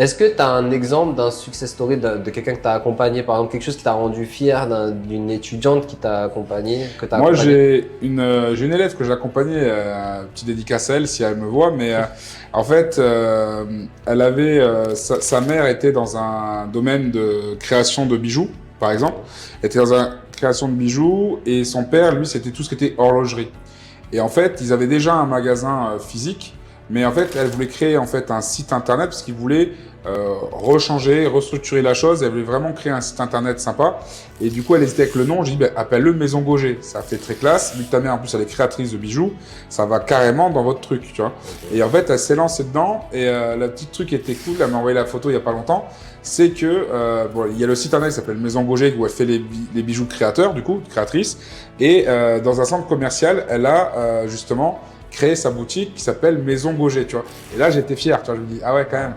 Est-ce que tu as un exemple d'un success story de quelqu'un que tu as accompagné, par exemple, quelque chose qui t'a rendu fier d'une étudiante qui t'a accompagné, que tu as Moi, accompagné? j'ai une élève que j'ai accompagnée, petit dédicace à elle si elle me voit, mais en fait, elle avait, sa mère était dans un domaine de création de bijoux, par exemple. Elle était dans une création de bijoux et son père, lui, c'était tout ce qui était horlogerie. Et en fait, ils avaient déjà un magasin physique, mais en fait, elle voulait créer en fait un site internet parce qu'ils voulaient rechanger, restructurer la chose. Elle voulait vraiment créer un site internet sympa. Et du coup, elle hésitait avec le nom. Je dis, ben, appelle-le Maison Gauger. Ça fait très classe. Vu que ta mère, en plus, elle est créatrice de bijoux, ça va carrément dans votre truc, tu vois. Ok. Et en fait, elle s'est lancée dedans. Et la petite truc était cool. Elle m'a envoyé la photo il y a pas longtemps. C'est que bon, il y a le site internet qui s'appelle Maison Gauger où elle fait les bijoux de créateurs, du coup, créatrice. Et dans un centre commercial, elle a justement créé sa boutique qui s'appelle Maison Gauger, tu vois. Et là, j'étais fier, tu vois. Je me dis, ah ouais, quand même.